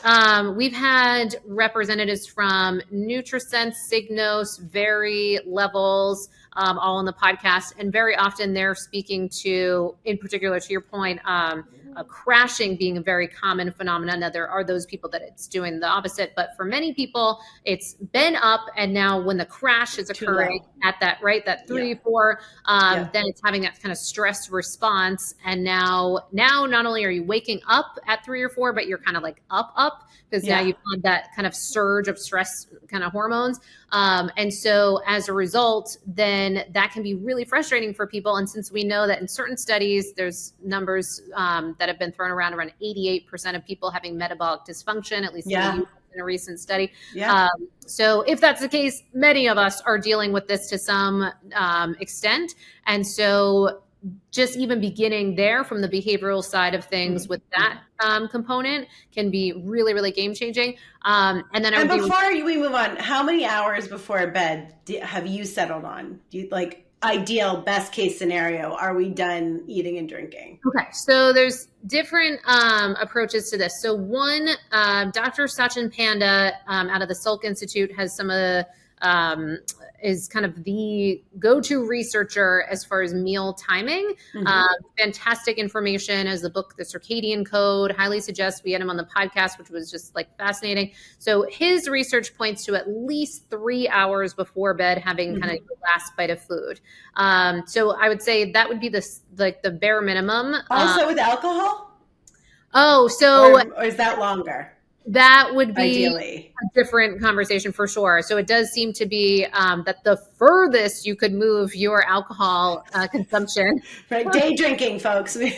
We've had representatives from Nutrisense, Signos, Very, Levels, all on the podcast, and very often they're speaking to, in particular, to your point, crashing being a very common phenomenon. Now there are those people that it's doing the opposite, but for many people, it's been up, and now when the crash is occurring at that 3, 4, then it's having that kind of stress response. And now not only are you waking up at 3 or 4, but you're kind of like up because now you've had that kind of surge of stress kind of hormones. And so as a result, then that can be really frustrating for people. And since we know that in certain studies, there's numbers that have been thrown around 88% of people having metabolic dysfunction, at least in a recent study. So if that's the case, many of us are dealing with this to some extent. And so just even beginning there from the behavioral side of things with that component can be really, really game changing. And before we move on, how many hours before bed have you settled on? Do you ideal best case scenario? Are we done eating and drinking? Okay. So there's different approaches to this. So one, Dr. Sachin Panda out of the Salk Institute has some of the is kind of the go-to researcher as far as meal timing. Fantastic information as the book, The Circadian Code. Highly suggest we had him on the podcast, which was just fascinating. So his research points to at least 3 hours before bed having kind of the last bite of food. So I would say that would be the bare minimum. Also with alcohol? Oh, so or is that longer? That would be ideally a different conversation for sure. So it does seem to be that the furthest you could move your alcohol consumption. Right. Day drinking, folks. They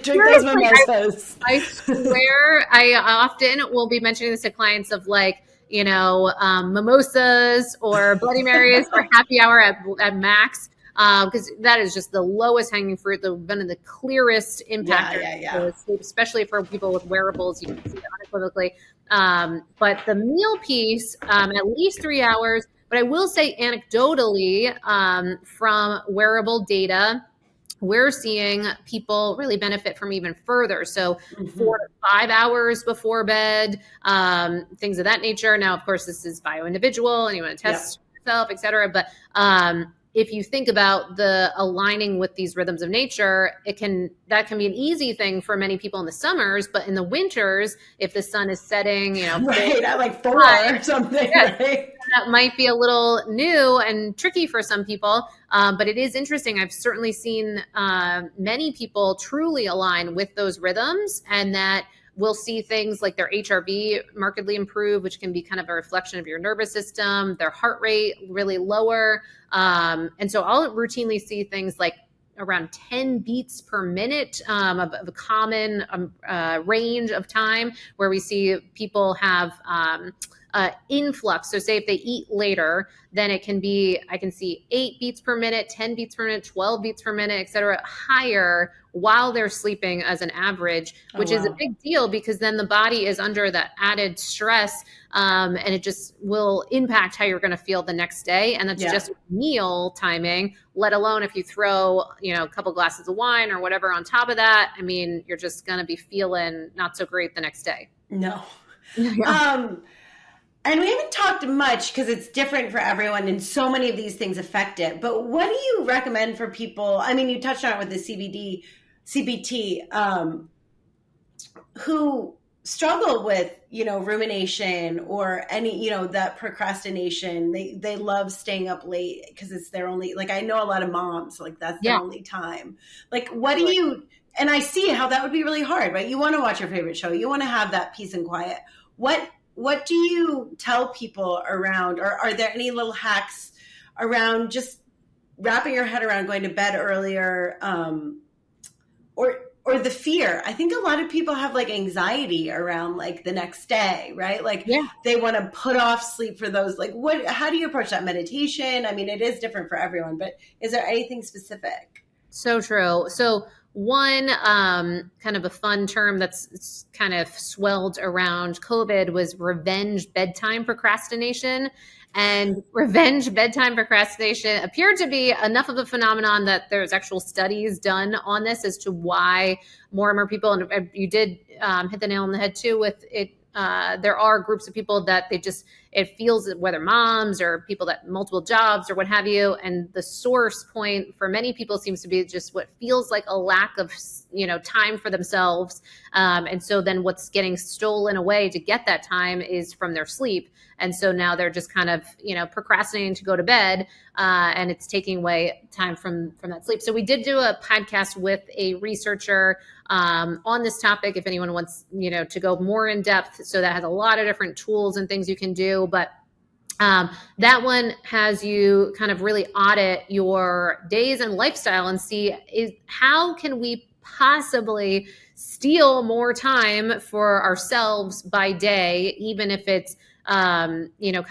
drink those mimosas. I swear, I often will be mentioning this to clients of mimosas or Bloody Marys or happy hour at max. Because that is just the lowest hanging fruit, one of the clearest impactors, especially for people with wearables. You can see it unequivocally. But the meal piece, at least 3 hours. But I will say anecdotally, from wearable data, we're seeing people really benefit from even further. So 4 to 5 hours before bed, things of that nature. Now, of course, this is bio-individual and you want to test yourself, et cetera. But if you think about the aligning with these rhythms of nature, that can be an easy thing for many people in the summers, but in the winters, if the sun is setting, right at like 4 or something, yeah, right? that might be a little new and tricky for some people, but it is interesting. I've certainly seen many people truly align with those rhythms, and that we'll see things like their HRV markedly improve, which can be kind of a reflection of your nervous system, their heart rate really lower. And so I'll routinely see things like around 10 beats per minute of a common range of time, where we see people have influx. So say if they eat later, then it can be, I can see 8 beats per minute, 10 beats per minute, 12 beats per minute, et cetera, higher while they're sleeping as an average, which is a big deal, because then the body is under that added stress, and it just will impact how you're going to feel the next day. And that's just meal timing, let alone if you throw, a couple glasses of wine or whatever on top of that. I mean, you're just going to be feeling not so great the next day. No. And we haven't talked much because it's different for everyone and so many of these things affect it. But what do you recommend for people? I mean, you touched on it with the CBT, who struggle with, rumination or any, that procrastination. They love staying up late because it's their only, like, I know a lot of moms, like that's their only time. Like, what do you, and I see how that would be really hard, right? You want to watch your favorite show. You want to have that peace and quiet. What do you tell people around, or are there any little hacks around just wrapping your head around going to bed earlier, or the fear? I think a lot of people have like anxiety around like the next day, right? Like they want to put off sleep for those, like how do you approach that? Meditation? I mean, it is different for everyone, but is there anything specific? So true. So one kind of a fun term that's kind of swelled around COVID was revenge bedtime procrastination. And revenge bedtime procrastination appeared to be enough of a phenomenon that there's actual studies done on this as to why more and more people, and you did hit the nail on the head too with it. There are groups of people that it feels, whether moms or people that multiple jobs or what have you. And the source point for many people seems to be just what feels like a lack of, time for themselves. And so then what's getting stolen away to get that time is from their sleep. And so now they're just kind of, procrastinating to go to bed, and it's taking away time from that sleep. So we did do a podcast with a researcher on this topic, if anyone wants, to go more in depth. So that has a lot of different tools and things you can do. But that one has you kind of really audit your days and lifestyle and see how can we possibly steal more time for ourselves by day, even if it's kind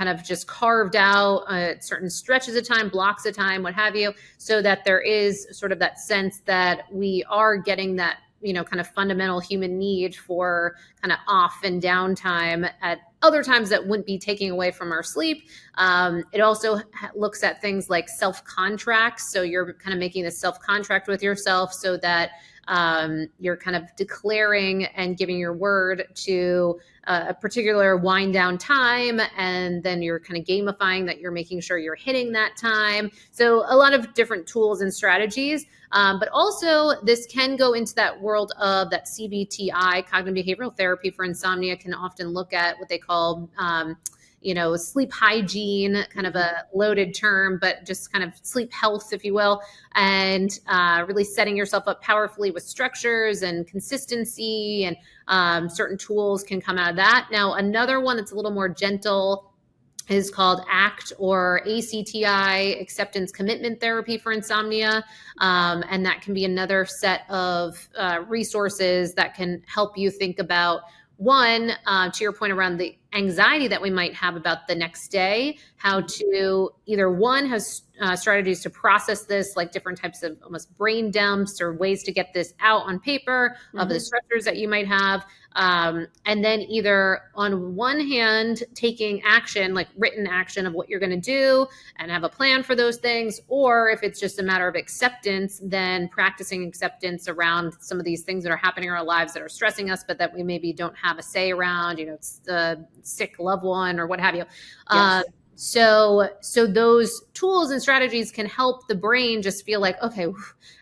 of just carved out certain stretches of time, blocks of time, what have you, so that there is sort of that sense that we are getting that, kind of fundamental human need for kind of off and downtime at other times that wouldn't be taking away from our sleep. It also looks at things like self-contracts. So you're kind of making this self-contract with yourself so that you're kind of declaring and giving your word to a particular wind down time, and then you're kind of gamifying that you're making sure you're hitting that time. So a lot of different tools and strategies, but also this can go into that world of that CBTI, cognitive behavioral therapy for insomnia, can often look at what they call sleep hygiene, kind of a loaded term, but just kind of sleep health, if you will, and really setting yourself up powerfully with structures and consistency, and certain tools can come out of that. Now, another one that's a little more gentle is called ACT, or ACTI, acceptance commitment therapy for insomnia. And that can be another set of resources that can help you think about, one, to your point around the anxiety that we might have about the next day, how to either one has strategies to process this, like different types of almost brain dumps or ways to get this out on paper of the stressors that you might have. And then either on one hand, taking action, like written action of what you're going to do and have a plan for those things. Or if it's just a matter of acceptance, then practicing acceptance around some of these things that are happening in our lives that are stressing us, but that we maybe don't have a say around, it's the sick loved one or what have you. Yes. So those tools and strategies can help the brain just feel like, okay,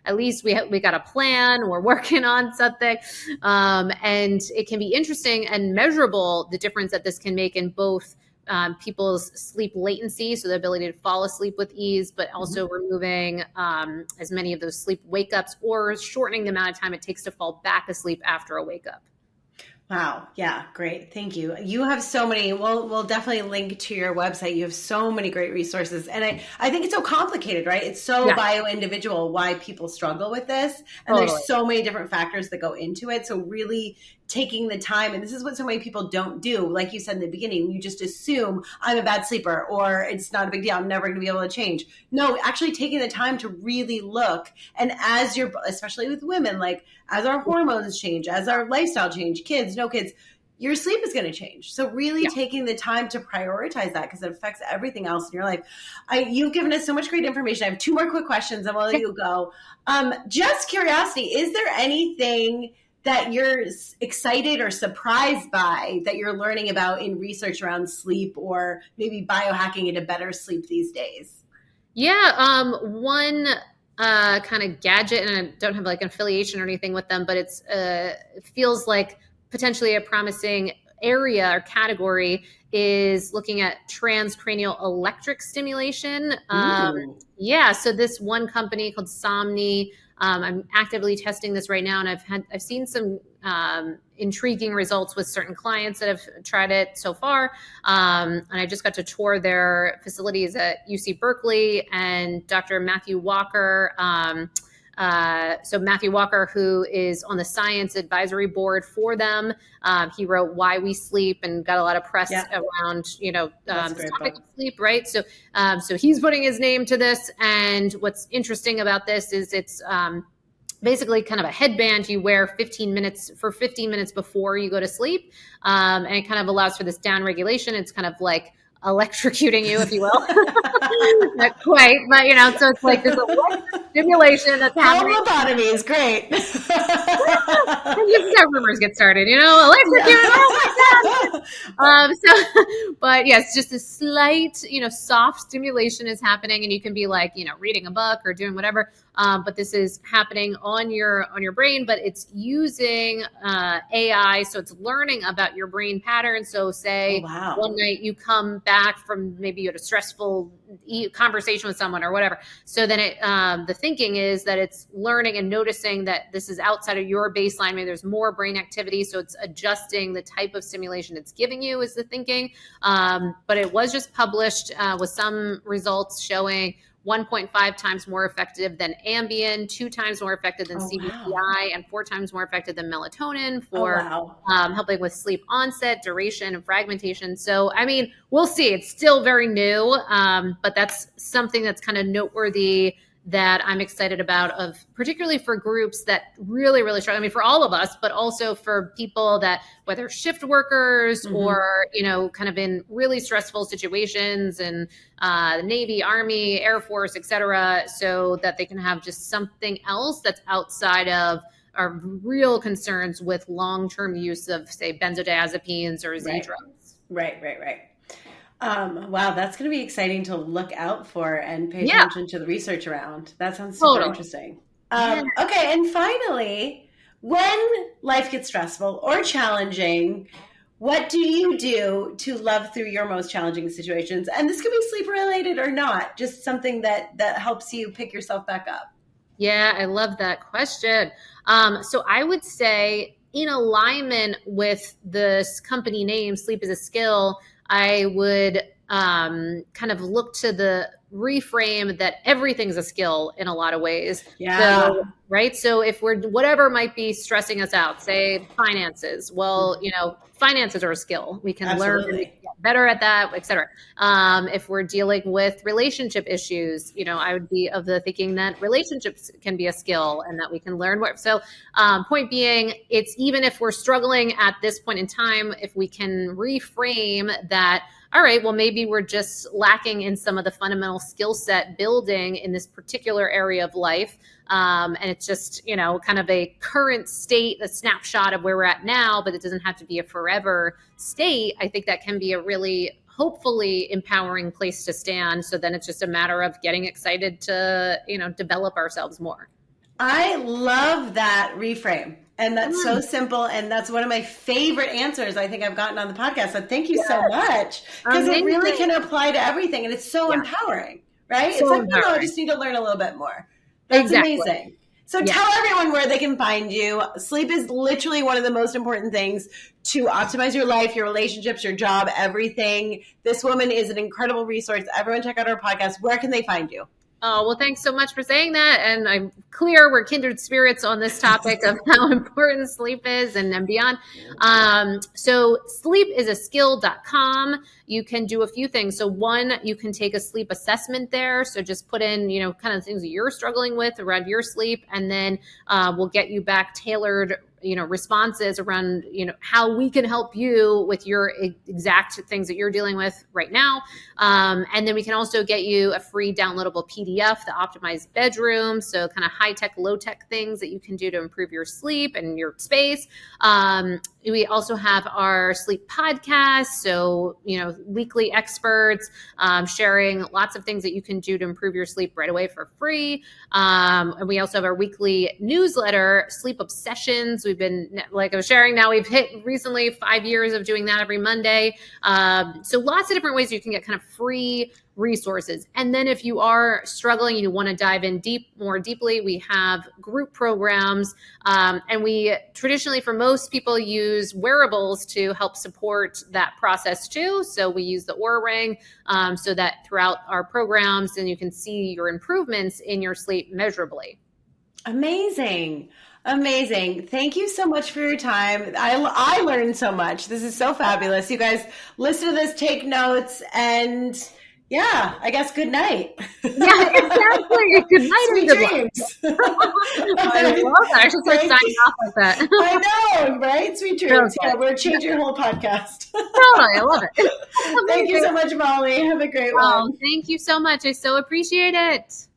at least we got a plan, we're working on something. And it can be interesting and measurable, the difference that this can make in both people's sleep latency, so the ability to fall asleep with ease, but also removing as many of those sleep wake ups, or shortening the amount of time it takes to fall back asleep after a wake up. Wow. Yeah. Great. Thank you. You have so many, we'll definitely link to your website. You have so many great resources. And I think it's so complicated, right? It's so bio-individual why people struggle with this. And there's so many different factors that go into it. So really taking the time, and this is what so many people don't do. Like you said in the beginning, you just assume I'm a bad sleeper, or it's not a big deal, I'm never going to be able to change. No, actually taking the time to really look. And as you're, especially with women, like as our hormones change, as our lifestyle change, kids, no kids, your sleep is going to change. So really taking the time to prioritize that, because it affects everything else in your life. You've given us so much great information. I have 2 more quick questions and we'll let you go. Just curiosity, is there anything that you're excited or surprised by that you're learning about in research around sleep, or maybe biohacking into better sleep these days? Yeah. One kind of gadget, and I don't have like an affiliation or anything with them, but it feels like potentially a promising area or category, is looking at transcranial electric stimulation. So this one company called Somni, I'm actively testing this right now, and I've seen some intriguing results with certain clients that have tried it so far. And I just got to tour their facilities at UC Berkeley, and Dr. Matthew Walker. So Matthew Walker, who is on the science advisory board for them, he wrote Why We Sleep and got a lot of press around, the topic of sleep, right? So he's putting his name to this. And what's interesting about this is it's basically kind of a headband you wear 15 minutes before you go to sleep. And it kind of allows for this down regulation. It's kind of like electrocuting you, if you will. Not quite, but so it's like this electric stimulation that's happening. Lobotomy is great. That rumors get started, electrocuting. Oh my God. But yes, just a slight, soft stimulation is happening, and you can be like, reading a book or doing whatever. But this is happening on your brain, but it's using AI, so it's learning about your brain patterns. So say one night you come back from, maybe you had a stressful conversation with someone or whatever. So then the thinking is that it's learning and noticing that this is outside of your baseline. Maybe there's more brain activity, so it's adjusting the type of stimulation it's giving you, is the thinking. But it was just published with some results showing 1.5 times more effective than Ambien, 2 times more effective than CBTI, and 4 times more effective than melatonin for helping with sleep onset, duration, and fragmentation. So, we'll see. It's still very new, but that's something that's kind of noteworthy that I'm excited about, of particularly for groups that really, really struggle. For all of us, but also for people that, whether shift workers or, kind of in really stressful situations, and the Navy, Army, Air Force, et cetera, so that they can have just something else that's outside of our real concerns with long-term use of, say, benzodiazepines or Z drugs. Right. Wow, that's going to be exciting to look out for and pay attention to the research around. That sounds super interesting. Okay, and finally, when life gets stressful or challenging, what do you do to love through your most challenging situations? And this could be sleep related or not, just something that helps you pick yourself back up. Yeah, I love that question. So I would say, in alignment with this company name, Sleep is a Skill, I would kind of look to the reframe that everything's a skill in a lot of ways. So, right. So if we're, whatever might be stressing us out, say finances, well, finances are a skill. We can learn and get better at that, et cetera. If we're dealing with relationship issues, I would be of the thinking that relationships can be a skill and that we can learn more. So point being, it's, even if we're struggling at this point in time, if we can reframe that, all right, well, maybe we're just lacking in some of the fundamental skill set building in this particular area of life. And it's just, kind of a current state, a snapshot of where we're at now, but it doesn't have to be a forever state. I think that can be a really hopefully empowering place to stand. So then it's just a matter of getting excited to, develop ourselves more. I love that reframe. And that's so simple. And that's one of my favorite answers I think I've gotten on the podcast. So thank you so much. Because it really can apply to everything. And it's so empowering, right? So it's like, I just need to learn a little bit more. That's amazing. So tell everyone where they can find you. Sleep is literally one of the most important things to optimize your life, your relationships, your job, everything. This woman is an incredible resource. Everyone check out her podcast. Where can they find you? Oh, well, thanks so much for saying that. And I'm clear we're kindred spirits on this topic of how important sleep is and beyond. So sleepisaskill.com. You can do a few things. So one, you can take a sleep assessment there. So just put in, kind of things that you're struggling with around your sleep. And then we'll get you back tailored responses around, how we can help you with your exact things that you're dealing with right now. And then we can also get you a free downloadable PDF, the optimized bedroom. So kind of high tech, low tech things that you can do to improve your sleep and your space. We also have our sleep podcast. So, weekly experts sharing lots of things that you can do to improve your sleep right away for free. And we also have our weekly newsletter, Sleep Obsessions. We've been, like I was sharing now, we've hit recently 5 years of doing that every Monday. So lots of different ways you can get kind of free resources. And then if you are struggling and you want to dive in more deeply, we have group programs. And we traditionally, for most people, use wearables to help support that process too. So we use the Oura Ring so that throughout our programs, and you can see your improvements in your sleep measurably. Amazing. Thank you so much for your time. I learned so much. This is so fabulous. You guys listen to this, take notes, and I guess good night. Yeah, exactly. Good night. Sweet dreams. I love that. I should start signing off like that. I know, right? Sweet dreams. Yeah, we're changing your whole podcast. Totally. I love it. Thank you so much, Mollie. Have a great one. Thank you so much. I so appreciate it.